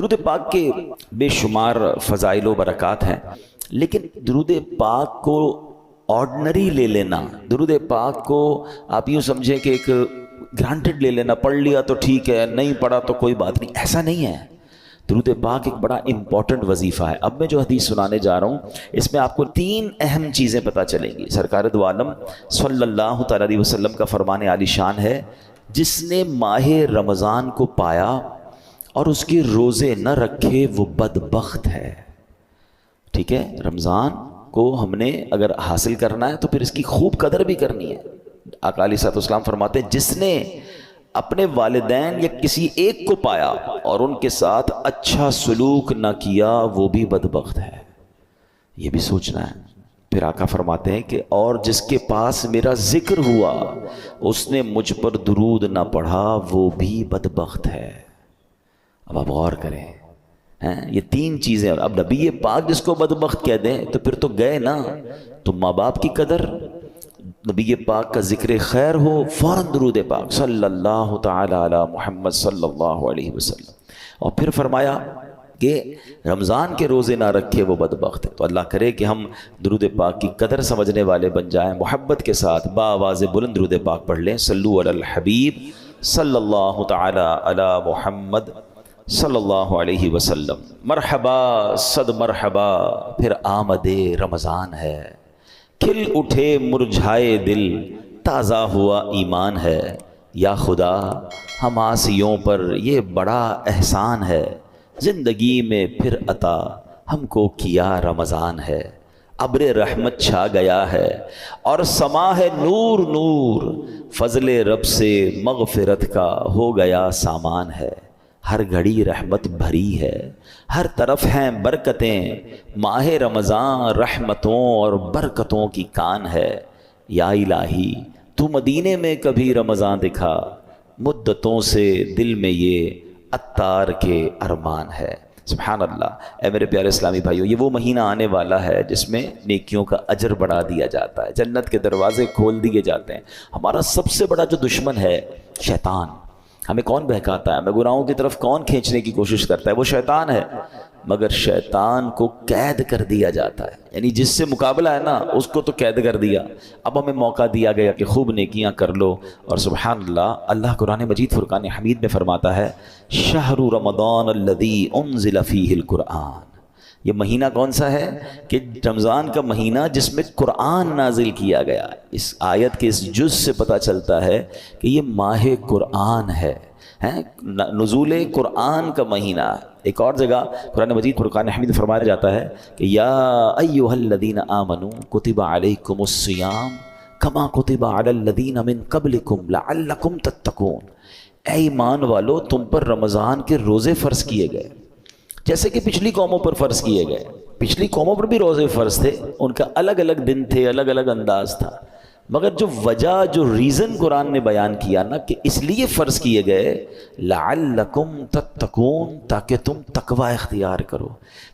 درود پاک کے بے شمار فضائل و برکات ہیں، لیکن درود پاک کو آرڈنری لے لینا، درود پاک کو آپ یوں سمجھیں کہ ایک گرانٹڈ لے لینا، پڑھ لیا تو ٹھیک ہے، نہیں پڑھا تو کوئی بات نہیں، ایسا نہیں ہے۔ درود پاک ایک بڑا امپورٹنٹ وظیفہ ہے۔ اب میں جو حدیث سنانے جا رہا ہوں اس میں آپ کو 3 اہم چیزیں پتہ چلیں گی۔ سرکار دو عالم صلی اللہ تعالیٰ علیہ وسلم کا فرمان عالی شان ہے، جس نے ماہ رمضان کو پایا اور اس کے روزے نہ رکھے وہ بدبخت ہے۔ ٹھیک ہے، رمضان کو ہم نے اگر حاصل کرنا ہے تو پھر اس کی خوب قدر بھی کرنی ہے۔ آقا علیہ الصلوۃ والسلام فرماتے ہیں جس نے اپنے والدین یا کسی ایک کو پایا اور ان کے ساتھ اچھا سلوک نہ کیا وہ بھی بدبخت ہے۔ یہ بھی سوچنا ہے۔ پھر آقا فرماتے ہیں کہ اور جس کے پاس میرا ذکر ہوا اس نے مجھ پر درود نہ پڑھا وہ بھی بدبخت ہے۔ اب آپ غور کریں، یہ 3 چیزیں، اب نبی پاک جس کو بدبخت کہہ دیں تو پھر تو گئے نا۔ تو ماں باپ کی قدر، نبی پاک کا ذکر خیر ہو، فوراً درود پاک صلی اللہ تعالی علی محمد صلی اللہ علیہ وسلم۔ اور پھر فرمایا کہ رمضان کے روزے نہ رکھے وہ بدبخت ہے۔ تو اللہ کرے کہ ہم درود پاک کی قدر سمجھنے والے بن جائیں، محبت کے ساتھ بآواز بلند درود پاک پڑھ لیں۔ صلو علی الحبیب صلی اللہ تعالی علی محمد صلی اللہ علیہ وسلم۔ مرحبا صد مرحبا، پھر آمد رمضان ہے، کھل اٹھے مرجھائے دل، تازہ ہوا ایمان ہے۔ یا خدا ہم آسیوں پر یہ بڑا احسان ہے، زندگی میں پھر عطا ہم کو کیا رمضان ہے۔ ابر رحمت چھا گیا ہے اور سما ہے نور نور، فضل رب سے مغفرت کا ہو گیا سامان ہے۔ ہر گھڑی رحمت بھری ہے، ہر طرف ہیں برکتیں، ماہ رمضان رحمتوں اور برکتوں کی کان ہے۔ یا الہی تو مدینے میں کبھی رمضان دکھا، مدتوں سے دل میں یہ عطار کے ارمان ہے۔ سبحان اللہ۔ اے میرے پیارے اسلامی بھائیو، یہ وہ مہینہ آنے والا ہے جس میں نیکیوں کا اجر بڑھا دیا جاتا ہے، جنت کے دروازے کھول دیے جاتے ہیں۔ ہمارا سب سے بڑا جو دشمن ہے شیطان، ہمیں کون بہکاتا ہے، ہمیں گناہوں کی طرف کون کھینچنے کی کوشش کرتا ہے، وہ شیطان ہے۔ مگر شیطان کو قید کر دیا جاتا ہے، یعنی جس سے مقابلہ ہے نا اس کو تو قید کر دیا، اب ہمیں موقع دیا گیا کہ خوب نیکیاں کر لو۔ اور سبحان اللہ، اللہ قرآن مجید فرقان حمید میں فرماتا ہے شہر رمضان الذی انزل فیہ القرآن۔ یہ مہینہ کون سا ہے کہ رمضان کا مہینہ جس میں قرآن نازل کیا گیا۔ اس آیت کے اس جز سے پتہ چلتا ہے کہ یہ ماہ قرآن ہے، نزول قرآن کا مہینہ۔ ایک اور جگہ قرآن مجید فرقان حمید فرمایا جاتا ہے کہ یا ایھا الذین آمنوا کتب علیکم الصیام کما کتب علی الذین من قبلکم لعلکم تتقون۔ اے ایمان والو، تم پر رمضان کے روزے فرض کیے گئے جیسے کہ پچھلی قوموں پر فرض کیے گئے۔ پچھلی قوموں پر بھی روزے فرض تھے، ان کا الگ الگ دن تھے، الگ الگ انداز تھا، مگر جو وجہ، جو ریزن قرآن نے بیان کیا نا کہ اس لیے فرض کیے گئے لعلکم تتقون، تاکہ تم تقوی اختیار کرو،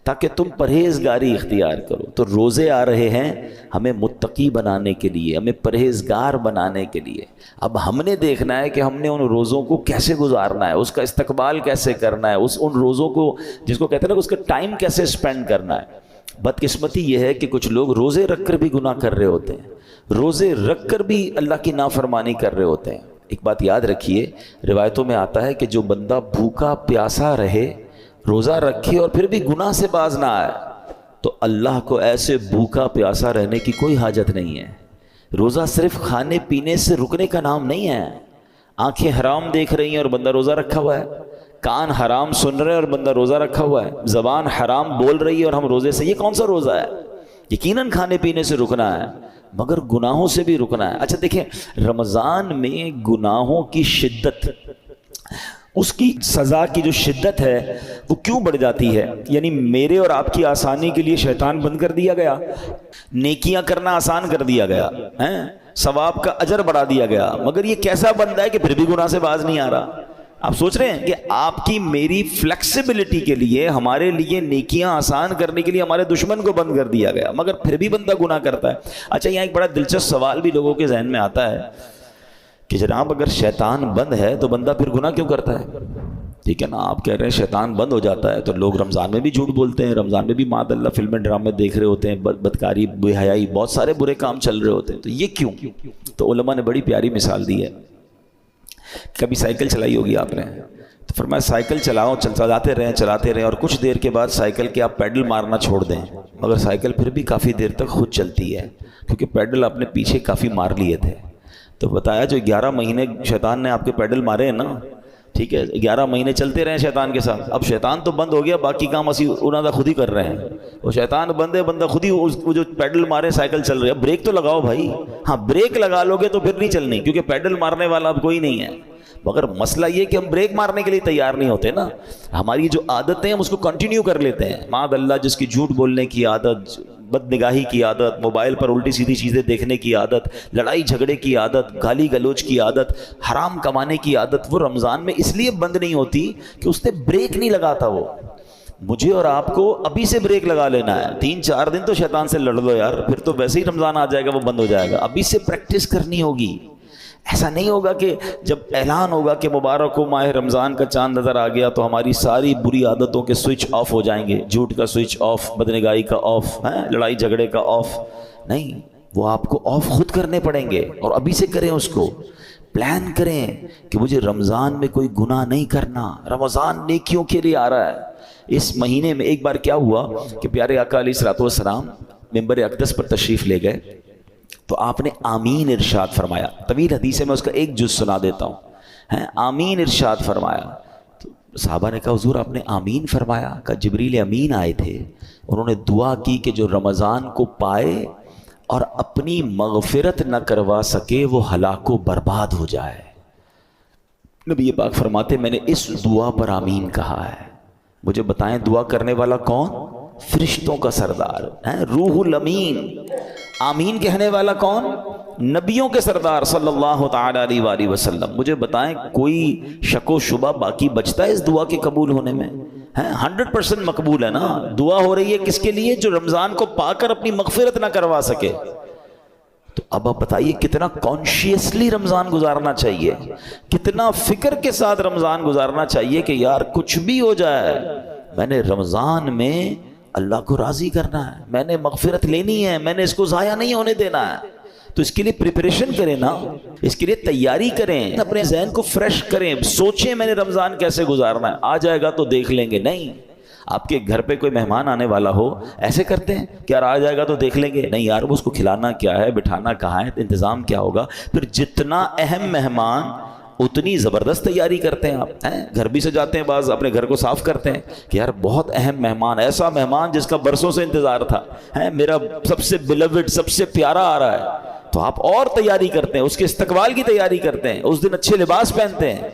تاکہ تم پرہیزگاری اختیار کرو۔ تو روزے آ رہے ہیں ہمیں متقی بنانے کے لیے، ہمیں پرہیزگار بنانے کے لیے۔ اب ہم نے دیکھنا ہے کہ ہم نے ان روزوں کو کیسے گزارنا ہے، اس کا استقبال کیسے کرنا ہے، ان روزوں کو جس کو کہتے ہیں نا اس کا ٹائم کیسے اسپینڈ کرنا ہے۔ بدقسمتی یہ ہے کہ کچھ لوگ روزے رکھ کر بھی گناہ کر رہے ہوتے ہیں، روزے رکھ کر بھی اللہ کی نافرمانی کر رہے ہوتے ہیں۔ ایک بات یاد رکھیے، روایتوں میں آتا ہے کہ جو بندہ بھوکا پیاسا رہے، روزہ رکھے اور پھر بھی گناہ سے باز نہ آئے، تو اللہ کو ایسے بھوکا پیاسا رہنے کی کوئی حاجت نہیں ہے۔ روزہ صرف کھانے پینے سے رکنے کا نام نہیں ہے۔ آنکھیں حرام دیکھ رہی ہیں اور بندہ روزہ رکھا ہوا ہے، کان حرام سن رہے ہیں اور بندہ روزہ رکھا ہوا ہے، زبان حرام بول رہی ہے اور ہم روزے سے، یہ کون سا روزہ ہے؟ یقیناً کھانے پینے سے رکنا ہے مگر گناہوں سے بھی رکنا ہے۔ اچھا دیکھیں، رمضان میں گناہوں کی شدت، اس کی سزا کی جو شدت ہے وہ کیوں بڑھ جاتی ہے؟ یعنی میرے اور آپ کی آسانی کے لیے شیطان بند کر دیا گیا، نیکیاں کرنا آسان کر دیا گیا، ثواب کا اجر بڑھا دیا گیا، مگر یہ کیسا بندہ ہے کہ پھر بھی گناہ سے باز نہیں آ رہا؟ آپ سوچ رہے ہیں کہ آپ کی میری فلیکسیبلٹی کے لیے، ہمارے لیے نیکیاں آسان کرنے کے لیے ہمارے دشمن کو بند کر دیا گیا، مگر پھر بھی بندہ گناہ کرتا ہے۔ اچھا، یہاں ایک بڑا دلچسپ سوال بھی لوگوں کے ذہن میں آتا ہے کہ جناب اگر شیطان بند ہے تو بندہ پھر گناہ کیوں کرتا ہے؟ ٹھیک ہے نا. آپ کہہ رہے ہیں شیطان بند ہو جاتا ہے تو لوگ رمضان میں بھی جھوٹ بولتے ہیں, رمضان میں بھی معاذ اللہ فلمیں ڈرامے دیکھ رہے ہوتے ہیں, بدکاری بے حیائی بہت سارے برے کام چل رہے ہوتے ہیں. تو یہ کیوں؟ تو علماء نے بڑی پیاری مثال دی ہے. کبھی سائیکل چلائی ہوگی آپ نے, تو فرمایا سائیکل چلاؤ, چلاتے رہیں اور کچھ دیر کے بعد سائیکل کے آپ پیڈل مارنا چھوڑ دیں, مگر سائیکل پھر بھی کافی دیر تک خود چلتی ہے کیونکہ پیڈل آپ نے پیچھے کافی مار لیے تھے. تو بتایا جو 11 مہینے شیطان نے آپ کے پیڈل مارے ہیں نا, ٹھیک ہے, 11 مہینے چلتے رہے شیطان کے ساتھ. اب شیطان تو بند ہو گیا, باقی کام اسی انہوں نے خود ہی کر رہے ہیں. وہ شیطان بند ہے, بندہ خود ہی وہ جو پیڈل مارے سائیکل چل رہی ہے. بریک تو لگاؤ بھائی, ہاں بریک لگا لو گے تو پھر نہیں چلنی, کیونکہ پیڈل مارنے والا اب کوئی نہیں ہے. مگر مسئلہ یہ کہ ہم بریک مارنے کے لیے تیار نہیں ہوتے نا. ہماری جو عادتیں ہم اس کو کنٹینیو کر لیتے ہیں. معاذ اللہ جس کی جھوٹ بولنے کی عادت, بد نگاہی کی عادت, موبائل پر الٹی سیدھی چیزیں دیکھنے کی عادت, لڑائی جھگڑے کی عادت, گالی گلوچ کی عادت, حرام کمانے کی عادت, وہ رمضان میں اس لیے بند نہیں ہوتی کہ اس نے بریک نہیں لگاتا. وہ مجھے اور آپ کو ابھی سے بریک لگا لینا ہے. 3-4 دن تو شیطان سے لڑ لو یار, پھر تو ویسے ہی رمضان آ جائے گا, وہ بند ہو جائے گا. ابھی سے پریکٹس کرنی ہوگی. ایسا نہیں ہوگا کہ جب اعلان ہوگا کہ مبارک ہو ماہ رمضان کا چاند نظر آ گیا تو ہماری ساری بری عادتوں کے سوئچ آف ہو جائیں گے. جھوٹ کا سوئچ آف, بدنگاہی کا آف, لڑائی جھگڑے کا آف. نہیں, وہ آپ کو آف خود کرنے پڑیں گے, اور ابھی سے کریں. اس کو پلان کریں کہ مجھے رمضان میں کوئی گناہ نہیں کرنا, رمضان نیکیوں کے لیے آ رہا ہے. اس مہینے میں ایک بار کیا ہوا کہ پیارے آقا علیہ الصلوۃ والسلام منبر اقدس پر تشریف لے گئے, تو آپ نے آمین ارشاد فرمایا. طویل حدیث ہے, میں اس کا ایک جز سنا دیتا ہوں. آمین ارشاد فرمایا. تو صحابہ نے کہا حضور آپ نے آمین فرمایا؟ کہ جبریل امین آئے تھے, انہوں نے دعا کی کہ جو رمضان کو پائے اور اپنی مغفرت نہ کروا سکے وہ ہلاک و برباد ہو جائے. نبی پاک فرماتے میں نے اس دعا پر آمین کہا ہے. مجھے بتائیں دعا کرنے والا کون؟ فرشتوں کا سردار روح الامین. آمین کہنے والا کون؟ نبیوں کے سردار صلی اللہ تعالی علیہ وآلہ وسلم. مجھے بتائیں کوئی شک و شبہ باقی بچتا ہے اس دعا کے قبول ہونے میں؟ 100% مقبول ہے نا. دعا ہو رہی ہے کس کے لیے؟ جو رمضان کو پا کر اپنی مغفرت نہ کروا سکے. تو اب آپ بتائیے کتنا کانشیسلی رمضان گزارنا چاہیے, کتنا فکر کے ساتھ رمضان گزارنا چاہیے کہ یار کچھ بھی ہو جائے میں نے رمضان میں اللہ کو راضی کرنا ہے, میں نے مغفرت لینی ہے, میں نے اس کو ضائع نہیں ہونے دینا ہے. تو اس کے لیے پریپریشن کریں نا, اس کے لیے تیاری کریں, اپنے ذہن کو فریش کریں, سوچیں میں نے رمضان کیسے گزارنا ہے. آ جائے گا تو دیکھ لیں گے. نہیں, آپ کے گھر پہ کوئی مہمان آنے والا ہو, ایسے کرتے ہیں کہ یار آ جائے گا تو دیکھ لیں گے. نہیں یار, وہ اس کو کھلانا کیا ہے, بٹھانا کہاں ہے, انتظام کیا ہوگا. پھر جتنا اہم مہمان اتنی زبردست تیاری کرتے ہیں. آپ گھر بھی سجاتے ہیں, بعض اپنے گھر کو صاف کرتے ہیں کہ یار بہت اہم مہمان, ایسا مہمان جس کا برسوں سے انتظار تھا, میرا سب سے بیلوڈ, سب سے پیارا آ رہا ہے. تو آپ اور تیاری کرتے ہیں, اس کے استقبال کی تیاری کرتے ہیں, اس دن اچھے لباس پہنتے ہیں.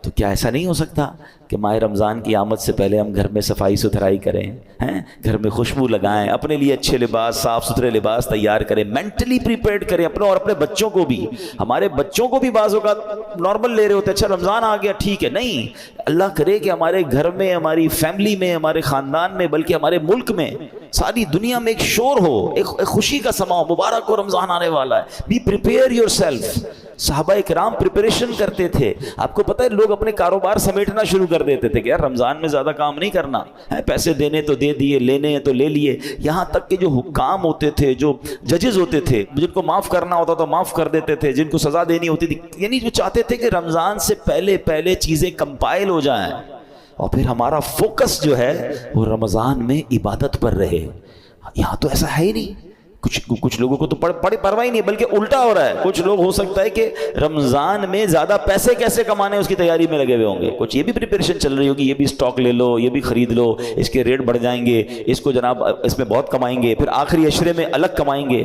تو کیا ایسا نہیں ہو سکتا کہ ماہ رمضان کی آمد سے پہلے ہم گھر میں صفائی ستھرائی کریں, گھر میں خوشبو لگائیں, اپنے لیے اچھے لباس, صاف ستھرے لباس تیار کریں, مینٹلی پریپیئرڈ کریں اپنے اور اپنے بچوں کو بھی. ہمارے بچوں کو بھی بعض اوقات نارمل لے رہے ہوتے, اچھا رمضان آ گیا ٹھیک ہے. نہیں, اللہ کرے کہ ہمارے گھر میں, ہماری فیملی میں, ہمارے خاندان میں, بلکہ ہمارے ملک میں, ساری دنیا میں ایک شور ہو, ایک خوشی کا سما ہو, مبارک ہو رمضان آنے والا ہے. Be prepare yourself. صحابہ کرام پریپریشن کرتے تھے. آپ کو پتہ ہے لوگ اپنے کاروبار سمیٹنا شروع کر دیتے تھے کہ یار رمضان میں زیادہ کام نہیں کرنا ہے, پیسے دینے تو دے دیے, لینے ہیں تو لے لیے. یہاں تک کہ جو حکام ہوتے تھے, جو ججز ہوتے تھے, جن کو معاف کرنا ہوتا تو معاف کر دیتے تھے, جن کو سزا دینی ہوتی تھی, یعنی جو چاہتے تھے کہ رمضان سے پہلے چیزیں کمپائل ہو جائیں اور پھر ہمارا فوکس جو ہے وہ رمضان میں عبادت پر رہے. یہاں تو ایسا ہے ہی نہیں. کچھ لوگوں کو تو پڑے پرواہ ہی نہیں, بلکہ الٹا ہو رہا ہے. کچھ لوگ ہو سکتا ہے کہ رمضان میں زیادہ پیسے کیسے کمانے اس کی تیاری میں لگے ہوئے ہوں گے. کچھ یہ بھی پریپریشن چل رہی ہوگی, یہ بھی سٹاک لے لو, یہ بھی خرید لو, اس کے ریٹ بڑھ جائیں گے, اس کو جناب اس میں بہت کمائیں گے, پھر آخری عشرے میں الگ کمائیں گے.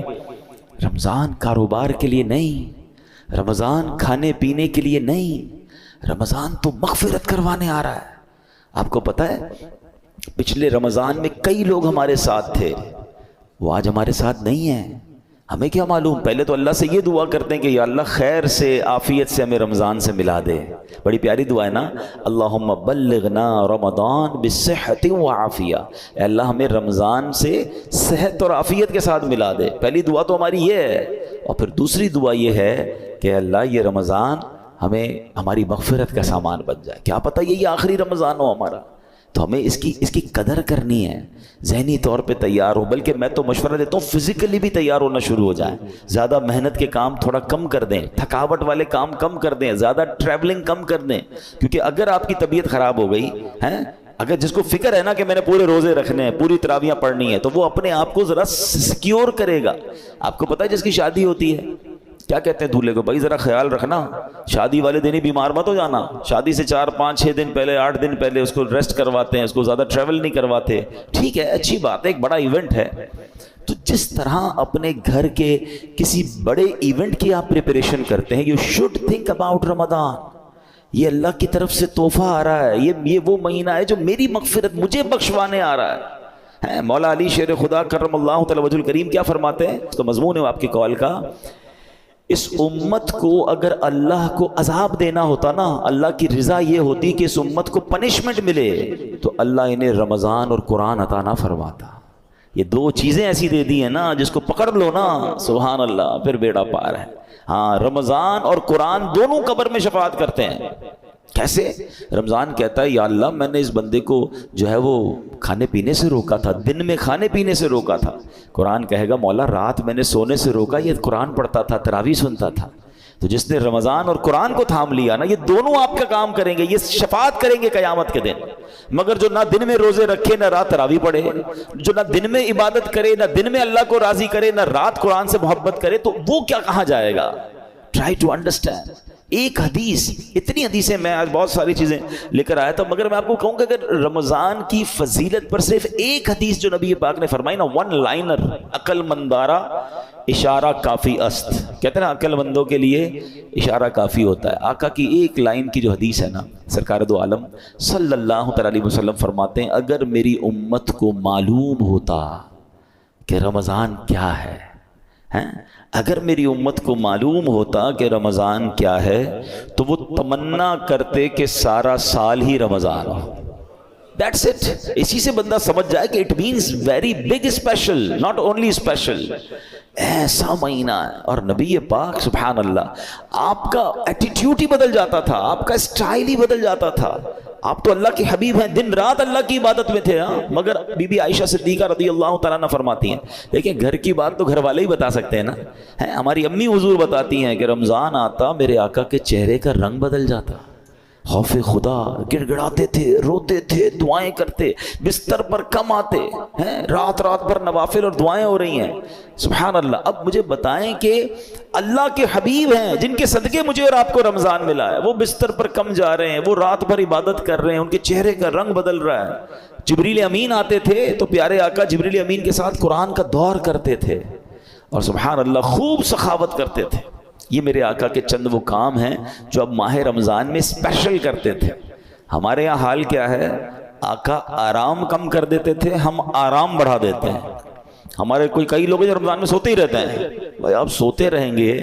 رمضان کاروبار کے لیے نہیں, رمضان کھانے پینے کے لیے نہیں, رمضان تو مغفرت کروانے آ رہا ہے. آپ کو پتہ ہے پچھلے رمضان میں کئی لوگ ہمارے ساتھ تھے, وہ آج ہمارے ساتھ نہیں ہیں. ہمیں کیا معلوم, پہلے تو اللہ سے یہ دعا کرتے ہیں کہ یا اللہ خیر سے, عافیت سے ہمیں رمضان سے ملا دے. بڑی پیاری دعا ہے نا, اللہم بلغنا رمضان بالصحت وعافیہ. اے اللہ ہمیں رمضان سے صحت اور عافیت کے ساتھ ملا دے. پہلی دعا تو ہماری یہ ہے. اور پھر دوسری دعا یہ ہے کہ اللہ یہ رمضان ہمیں ہماری مغفرت کا سامان بن جائے. کیا پتہ یہی آخری رمضان ہو ہمارا. تو ہمیں اس کی قدر کرنی ہے، ذہنی طور پہ تیار ہو. بلکہ میں تو مشورہ دیتا ہوں فزیکلی بھی تیار ہونا شروع ہو جائیں. زیادہ محنت کے کام تھوڑا کم کر دیں، تھکاوٹ والے کام کم کر دیں، زیادہ ٹریولنگ کم کر دیں. کیونکہ اگر آپ کی طبیعت خراب ہو گئی ہیں، اگر جس کو فکر ہے نا کہ میں نے پورے روزے رکھنے ہیں، پوری تراویحیں پڑھنی ہے، تو وہ اپنے آپ کو ذرا سیکیور کرے گا. آپ کو پتہ ہے جس کی شادی ہوتی ہے کیا کہتے ہیں دولہے کو، بھائی ذرا خیال رکھنا، شادی والے دن ہی بیمار مت ہو جانا. شادی سے 4 5 6 دن پہلے 8 دن پہلے اس کو ریسٹ کرواتے ہیں، اس کو زیادہ ٹریول نہیں کرواتے. ٹھیک ہے، اچھی بات ہے، ایک بڑا ایونٹ ہے. تو جس طرح اپنے گھر کے کسی بڑے ایونٹ کی آپ پریپریشن کرتے ہیں، یو شوڈ تھنک اباؤٹ رمضان. یہ اللہ کی طرف سے تحفہ آ رہا ہے، یہ وہ مہینہ ہے جو میری مغفرت مجھے بخشوانے آ رہا ہے. مولا علی شیر خدا کرم اللہ تعالی وجہ الکریم کیا فرماتے ہیں، اس کا مضمون ہے آپ کی کال کا، اس امت کو اگر اللہ کو عذاب دینا ہوتا نا، اللہ کی رضا یہ ہوتی کہ اس امت کو پنشمنٹ ملے، تو اللہ انہیں رمضان اور قرآن عطا نہ فرماتا. یہ 2 چیزیں ایسی دے دی ہیں نا، جس کو پکڑ لو نا سبحان اللہ پھر بیڑا پار ہے. ہاں، رمضان اور قرآن دونوں قبر میں شفاعت کرتے ہیں. کیسے؟ رمضان کہتا ہے یا اللہ میں نے اس بندے کو جو ہے وہ کھانے پینے سے روکا تھا، دن میں کھانے پینے سے روکا تھا. قرآن کہے گا مولا رات میں نے سونے سے روکا، یہ قرآن پڑھتا تھا، تراویح سنتا تھا. تو جس نے رمضان اور قرآن کو تھام لیا نا، یہ دونوں آپ کا کام کریں گے، یہ شفاعت کریں گے قیامت کے دن. مگر جو نہ دن میں روزے رکھے نہ رات تراویح پڑھے، جو نہ دن میں عبادت کرے نہ دن میں اللہ کو راضی کرے نہ رات قرآن سے محبت کرے، تو وہ کیا کہاں جائے گا. Try to understand. ایک حدیث، اتنی حدیثیں میں آج بہت ساری چیزیں لے کر آیا تھا، مگر میں آپ کو کہوں کہ اگر رمضان کی فضیلت پر صرف ایک حدیث جو نبی پاک نے فرمائی نا، 1 لائنر، عقل مندارا اشارہ کافی است. کہتے ہیں نا عقل مندوں کے لیے اشارہ کافی ہوتا ہے. آقا کی ایک لائن کی جو حدیث ہے نا، سرکار دو عالم صلی اللہ علیہ وسلم فرماتے ہیں اگر میری امت کو معلوم ہوتا کہ رمضان کیا ہے، اگر میری امت کو معلوم ہوتا کہ رمضان کیا ہے، تو وہ تمنا کرتے کہ سارا سال ہی رمضان ہو. That's it. اسی سے بندہ سمجھ جائے کہ it means very big special, not only special. ایسا مہینہ ہے. اور نبی پاک سبحان اللہ آپ کا ایٹیٹیوڈ ہی بدل جاتا تھا، آپ کا اسٹائل ہی بدل جاتا تھا. آپ تو اللہ کے حبیب ہیں، دن رات اللہ کی عبادت میں تھے. مگر بی بی عائشہ صدیقہ رضی اللہ تعالیٰ عنہ فرماتی ہیں، لیکن گھر کی بات تو گھر والے ہی بتا سکتے ہیں نا. ہماری امی حضور بتاتی ہیں کہ رمضان آتا میرے آقا کے چہرے کا رنگ بدل جاتا، خوف خدا، گڑ گڑاتے تھے، روتے تھے، دعائیں کرتے، بستر پر کم آتے ہیں، رات رات بھر نوافل اور دعائیں ہو رہی ہیں. سبحان اللہ. اب مجھے بتائیں کہ اللہ کے حبیب ہیں جن کے صدقے مجھے اور آپ کو رمضان ملا ہے، وہ بستر پر کم جا رہے ہیں، وہ رات بھر عبادت کر رہے ہیں، ان کے چہرے کا رنگ بدل رہا ہے. جبریل امین آتے تھے تو پیارے آقا جبریل امین کے ساتھ قرآن کا دور کرتے تھے اور سبحان اللہ خوب سخاوت کرتے تھے. یہ میرے آقا کے چند وہ کام ہیں جو اب ماہ رمضان میں اسپیشل کرتے تھے. ہمارے یہاں حال کیا ہے، آقا آرام کم کر دیتے تھے، ہم آرام بڑھا دیتے ہیں. ہمارے کئی لوگ جو رمضان میں سوتے ہی رہتے ہیں. بھائی آپ سوتے رہیں گے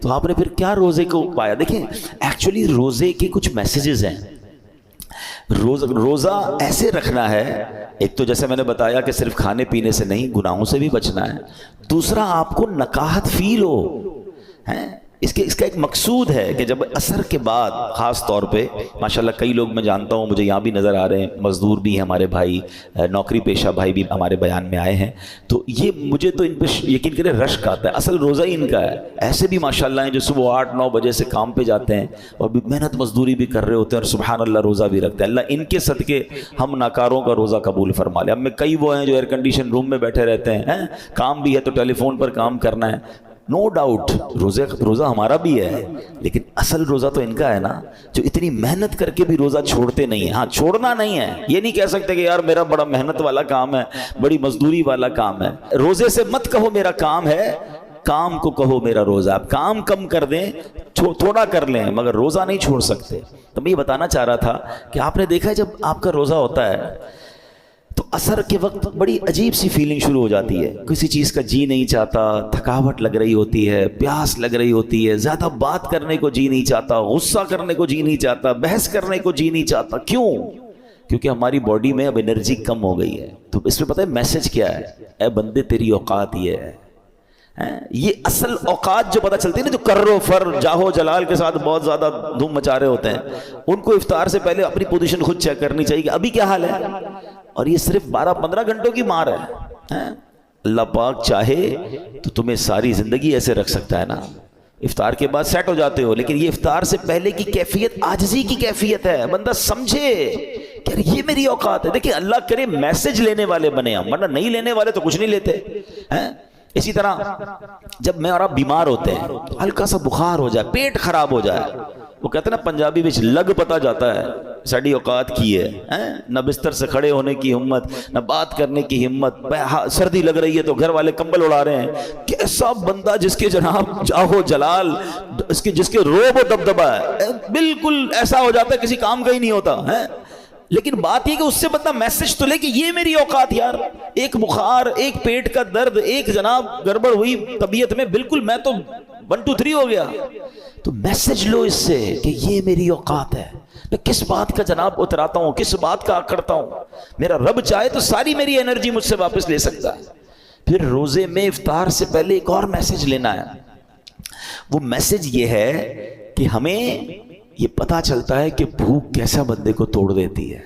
تو آپ نے پھر کیا روزے کو پایا. دیکھیں ایکچولی روزے کے کچھ میسیجز ہیں. روزہ ایسے رکھنا ہے، ایک تو جیسے میں نے بتایا کہ صرف کھانے پینے سے نہیں، گناہوں سے بھی بچنا ہے. دوسرا آپ کو نکاہت فیل ہو. اس کا ایک مقصود ہے کہ جب عصر کے بعد خاص طور پہ ماشاءاللہ کئی لوگ میں جانتا ہوں، مجھے یہاں بھی نظر آ رہے ہیں، مزدور بھی ہیں ہمارے بھائی، نوکری پیشہ بھائی بھی ہمارے بیان میں آئے ہیں. تو یہ مجھے تو ان پہ یقین کرے رشک آتا ہے. اصل روزہ ہی ان کا ہے. ایسے بھی ماشاءاللہ ہیں جو صبح 8-9 بجے سے کام پہ جاتے ہیں اور محنت مزدوری بھی کر رہے ہوتے ہیں اور سبحان اللہ روزہ بھی رکھتے ہیں. اللہ ان کے صدقے ہم ناکاروں کا روزہ قبول فرما لے. ہم میں کئی وہ ہیں جو ایئر کنڈیشن روم میں بیٹھے رہتے ہیں، کام بھی ہے تو ٹیلی فون پر کام کرنا ہے. نو ڈاؤٹ روزہ ہمارا بھی ہے، لیکن اصل روزہ تو ان کا ہے نا، جو اتنی محنت کر کے بھی روزہ چھوڑتے نہیں ہیں. ہاں چھوڑنا نہیں ہے، یہ نہیں کہہ سکتے کہ یار میرا بڑا محنت والا کام ہے، بڑی مزدوری والا کام ہے. روزے سے مت کہو میرا کام ہے، کام کو کہو میرا روزہ. آپ کام کم کر دیں، تھوڑا کر لیں، مگر روزہ نہیں چھوڑ سکتے. تو میں یہ بتانا چاہ رہا تھا کہ آپ نے دیکھا ہے جب آپ کا روزہ ہوتا ہے تو عصر کے وقت بڑی عجیب سی فیلنگ شروع ہو جاتی ہے. کسی چیز کا جی نہیں چاہتا، تھکاوٹ لگ رہی ہوتی ہے، پیاس لگ رہی ہوتی ہے، زیادہ بات کرنے کو جی نہیں چاہتا، غصہ کرنے کو جی نہیں چاہتا، بحث کرنے کو جی نہیں چاہتا. کیوں؟ کیونکہ ہماری باڈی میں اب انرجی کم ہو گئی ہے. تو اس میں پتہ ہے میسج کیا ہے؟ اے بندے تیری اوقات یہ ہے، یہ اصل اوقات جو پتہ چلتی ہے نا، جو کرو فر جاہو جلال کے ساتھ بہت زیادہ دھوم مچا رہے ہوتے ہیں، ان کو افطار سے پہلے اپنی پوزیشن خود چیک کرنی چاہیے کہ ابھی کیا حال ہے. اور یہ صرف 12-15 گھنٹوں کی مار ہے. اللہ پاک چاہے تو تمہیں ساری زندگی ایسے رکھ سکتا ہے نا. افطار کے بعد سیٹ ہو جاتے ہو، لیکن یہ افطار سے پہلے کی کیفیت عاجزی کی کیفیت ہے. بندہ سمجھے کہ یہ میری اوقات ہے. دیکھیں اللہ کرے میسج لینے والے بنے ہم، ورنہ نہیں لینے والے تو کچھ نہیں لیتے. اسی طرح جب میں اور آپ بیمار ہوتے ہیں، ہلکا سا بخار ہو جائے، پیٹ خراب ہو جائے، وہ کہتے ہیں نا پنجابی وچ لگ پتا جاتا ہے ساڑی اوقات کی ہے. نہ بستر سے کھڑے ہونے کی ہمت، نہ بات کرنے کی ہمت. سردی لگ رہی ہے تو گھر والے کمبل اڑا رہے ہیں. کیسا بندہ جس کے جناب جاہو جلال، جس کے روب و دبدبا ہے، بالکل ایسا ہو جاتا ہے کسی کام کا ہی نہیں ہوتا ہے. لیکن بات یہ کہ اس سے بندہ میسج تو لے کہ یہ میری اوقات یار. ایک بخار، ایک پیٹ کا درد، ایک جناب گڑبڑ ہوئی طبیعت میں، بالکل میں تو 1 2 3 ہو گیا. تو میسج لو اس سے کہ یہ میری اوقات ہے. میں کس بات کا جناب اتراتا ہوں، کس بات کا کرتا ہوں. میرا رب چاہے تو ساری میری انرجی مجھ سے واپس لے سکتا ہے. پھر روزے میں افطار سے پہلے ایک اور میسج لینا ہے. وہ میسج یہ ہے کہ ہمیں یہ پتا چلتا ہے کہ بھوک کیسا بندے کو توڑ دیتی ہے.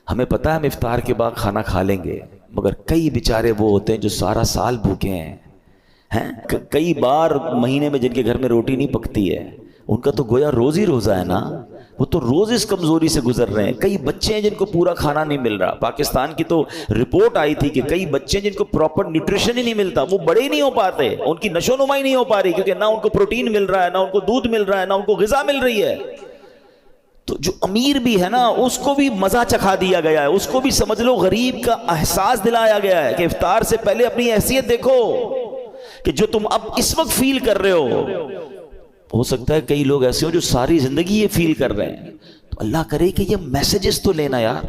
ہمیں پتا ہے ہم افطار کے بعد کھانا کھا لیں گے، مگر کئی بیچارے وہ ہوتے ہیں جو سارا سال بھوکے ہیں. کئی بار مہینے میں جن کے گھر میں روٹی نہیں پکتی ہے، ان کا تو گویا روز ہی روزہ ہے نا. وہ تو روز اس کمزوری سے گزر رہے ہیں. کئی بچے ہیں جن کو پورا کھانا نہیں مل رہا. پاکستان کی تو رپورٹ آئی تھی کہ کئی بچے جن کو پراپر نیوٹریشن ہی نہیں ملتا، وہ بڑے ہی نہیں ہو پاتے، ان کی نشو و نما ہی نہیں ہو پا رہی، کیونکہ نہ ان کو پروٹین مل رہا ہے، نہ ان کو دودھ مل رہا ہے، نہ ان کو غذا مل رہی ہے. تو جو امیر بھی ہے نا، اس کو بھی مزہ چکھا دیا گیا ہے، اس کو بھی سمجھ لو غریب کا احساس دلایا گیا ہے کہ افطار سے پہلے اپنی حیثیت دیکھو کہ جو تم اب اس وقت فیل کر رہے ہو سکتا ہے کئی لوگ ایسے ہوں جو ساری زندگی یہ فیل کر رہے ہیں. تو اللہ کرے کہ یہ میسیجز تو لینا یار.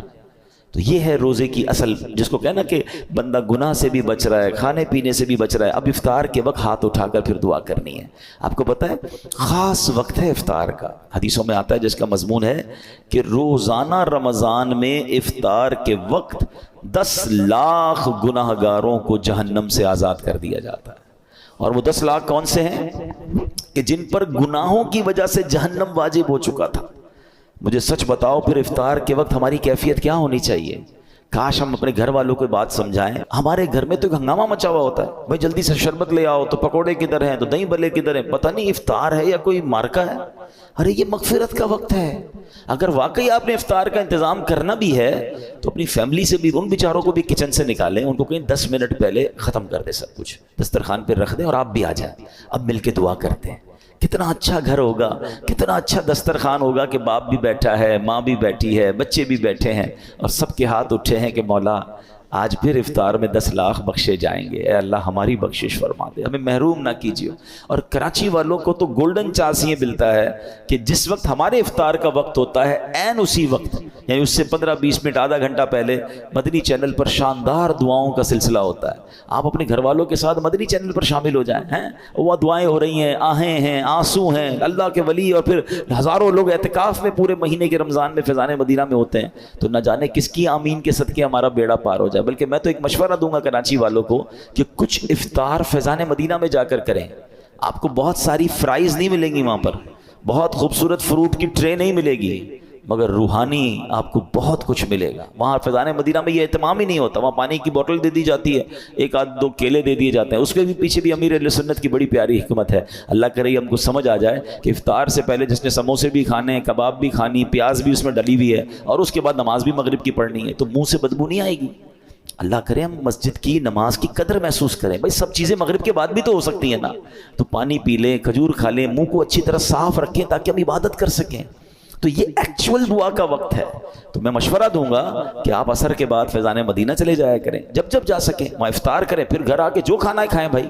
تو یہ ہے روزے کی اصل، جس کو کہنا کہ بندہ گناہ سے بھی بچ رہا ہے، کھانے پینے سے بھی بچ رہا ہے. اب افطار کے وقت ہاتھ اٹھا کر پھر دعا کرنی ہے. آپ کو پتہ ہے خاص وقت ہے افطار کا، حدیثوں میں آتا ہے جس کا مضمون ہے کہ روزانہ رمضان میں افطار کے وقت 10 لاکھ گناہ گاروں کو جہنم سے آزاد کر دیا جاتا ہے. اور وہ 10 لاکھ کون سے ہیں؟ کہ جن پر گناہوں کی وجہ سے جہنم واجب ہو چکا تھا. مجھے سچ بتاؤ پھر افطار کے وقت ہماری کیفیت کیا ہونی چاہیے؟ کاش ہم اپنے گھر والوں کو بات سمجھائیں. ہمارے گھر میں تو ہنگامہ مچا ہوا ہوتا ہے، بھائی جلدی سے شربت لے آؤ، تو پکوڑے کدھر ہیں، تو دہی بلے کدھر ہیں، پتہ نہیں افطار ہے یا کوئی مارکا ہے. ارے یہ مغفرت کا وقت ہے. اگر واقعی آپ نے افطار کا انتظام کرنا بھی ہے تو اپنی فیملی سے بھی، ان بیچاروں کو بھی کچن سے نکالیں، ان کو کہیں 10 منٹ پہلے ختم کر دے، سب کچھ دسترخوان پہ رکھ دیں اور آپ بھی آ جائیں. اب مل کے دعا کرتے ہیں. کتنا اچھا گھر ہوگا، کتنا اچھا دسترخوان ہوگا کہ باپ بھی بیٹھا ہے، ماں بھی بیٹھی ہے، بچے بھی بیٹھے ہیں، اور سب کے ہاتھ اٹھے ہیں کہ مولا آج پھر افطار میں 10 لاکھ بخشے جائیں گے. اے اللہ ہماری بخشش فرما دے، ہمیں محروم نہ کیجیے. اور کراچی والوں کو تو گولڈن چانس یہ ملتا ہے کہ جس وقت ہمارے افطار کا وقت ہوتا ہے، عین اسی وقت، یعنی اس سے 15-20 منٹ آدھا گھنٹہ پہلے مدنی چینل پر شاندار دعاؤں کا سلسلہ ہوتا ہے. آپ اپنے گھر والوں کے ساتھ مدنی چینل پر شامل ہو جائیں. وہ دعائیں ہو رہی ہیں، آہیں ہیں، آنسو ہیں، اللہ کے ولی اور پھر ہزاروں لوگ اعتکاف میں پورے مہینے کے رمضان میں فیضان مدینہ میں ہوتے ہیں. تو نہ جانے کس کی آمین کے صدقے ہمارا بیڑا پار ہو جائے. بلکہ میں تو ایک مشورہ دوں گا کراچی والوں کو کہ کچھ افطار فیضان مدینہ میں جا کر کریں. آپ کو بہت ساری فرائز نہیں ملیں گی وہاں پر، بہت خوبصورت فروٹ کی ٹرے نہیں ملے گی، مگر روحانی آپ کو بہت کچھ ملے گا. وہاں فیضان مدینہ میں یہ اہتمام ہی نہیں ہوتا. وہاں پانی کی بوتل دے دی جاتی ہے، 1-2 کیلے دے دیے جاتے ہیں. اس کے بھی پیچھے بھی امیر اہل سنت کی بڑی پیاری حکمت ہے. اللہ کرے ہم کو سمجھ آ جائے کہ افطار سے پہلے جس نے سموسے بھی کھانے ہیں، کباب بھی کھانی، پیاز بھی اس میں ڈلی ہوئی ہے، اور اس کے بعد نماز بھی مغرب کی پڑھنی ہے، تو منہ سے بدبو نہیں آئے گی. اللہ کرے ہم مسجد کی نماز کی قدر محسوس کریں. بھائی سب چیزیں مغرب کے بعد بھی تو ہو سکتی ہیں نا. تو پانی پی لیں، کھجور کھا لیں، منہ کو اچھی طرح صاف رکھیں تاکہ ہم عبادت کر سکیں. تو یہ ایکچول دعا کا وقت ہے. تو میں مشورہ دوں گا کہ آپ عصر کے بعد فیضان مدینہ چلے جایا کریں، جب جا سکیں وہاں افطار کریں، پھر گھر آ کے جو کھانا ہے کھائیں بھائی.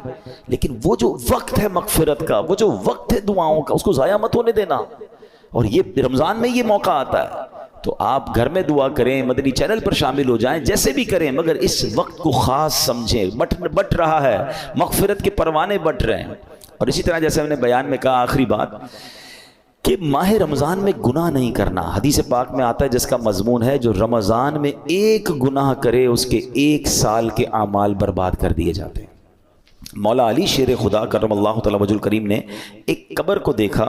لیکن وہ جو وقت ہے مغفرت کا، وہ جو وقت ہے دعاؤں کا، اس کو ضائع مت ہونے دینا. اور یہ رمضان میں یہ موقع آتا ہے تو آپ گھر میں دعا کریں، مدنی چینل پر شامل ہو جائیں، جیسے بھی کریں، مگر اس وقت کو خاص سمجھیں. بٹ رہا ہے، مغفرت کے پروانے بٹ رہے ہیں. اور اسی طرح جیسے میں نے بیان میں کہا آخری بات کہ ماہ رمضان میں گناہ نہیں کرنا. حدیث پاک میں آتا ہے جس کا مضمون ہے جو رمضان میں ایک گناہ کرے اس کے 1 سال کے اعمال برباد کر دیے جاتے ہیں. مولا علی شیر خدا کرم اللہ تعالی وجہ الکریم نے ایک قبر کو دیکھا.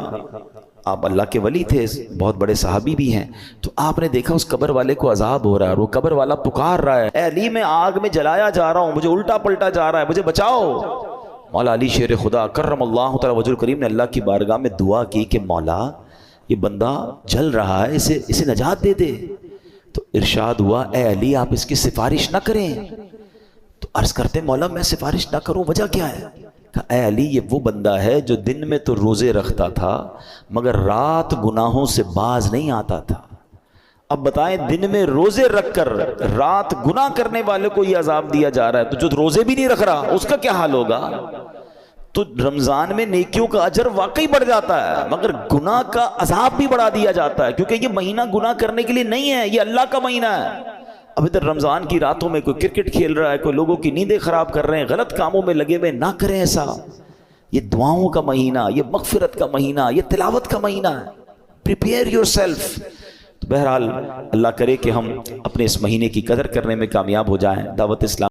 آپ اللہ کے ولی تھے, بہت بڑے صحابی بھی ہیں, تو آپ نے دیکھا اس قبر والے کو عذاب ہو رہا ہے اور وہ قبر والا پکار رہا ہے, اے علی میں آگ میں جلایا جا رہا ہوں, مجھے الٹا پلٹا جا رہا ہے, مجھے بچاؤ. مولا علی شیر خدا کرم اللہ تعالی وجہ الکریم نے اللہ کی بارگاہ میں دعا کی کہ مولا یہ بندہ جل رہا ہے, اسے نجات دے دے. تو ارشاد ہوا اے علی آپ اس کی سفارش نہ کریں. تو عرض کرتے مولا میں سفارش نہ کروں, وجہ کیا ہے؟ کہا اے علی یہ وہ بندہ ہے جو دن میں تو روزے رکھتا تھا مگر رات گناہوں سے باز نہیں آتا تھا. اب بتائیں دن میں روزے رکھ کر رات گناہ کرنے والے کو یہ عذاب دیا جا رہا ہے, تو جو روزے بھی نہیں رکھ رہا اس کا کیا حال ہوگا؟ تو رمضان میں نیکیوں کا اجر واقعی بڑھ جاتا ہے مگر گناہ کا عذاب بھی بڑھا دیا جاتا ہے, کیونکہ یہ مہینہ گناہ کرنے کے لیے نہیں ہے, یہ اللہ کا مہینہ ہے. اب ادھر رمضان کی راتوں میں کوئی کرکٹ کھیل رہا ہے, کوئی لوگوں کی نیندیں خراب کر رہے ہیں, غلط کاموں میں لگے ہوئے, نہ کریں ایسا. یہ دعاؤں کا مہینہ, یہ مغفرت کا مہینہ, یہ تلاوت کا مہینہ ہے. Prepare your self. تو بہرحال اللہ کرے کہ ہم اپنے اس مہینے کی قدر کرنے میں کامیاب ہو جائیں. دعوت اسلام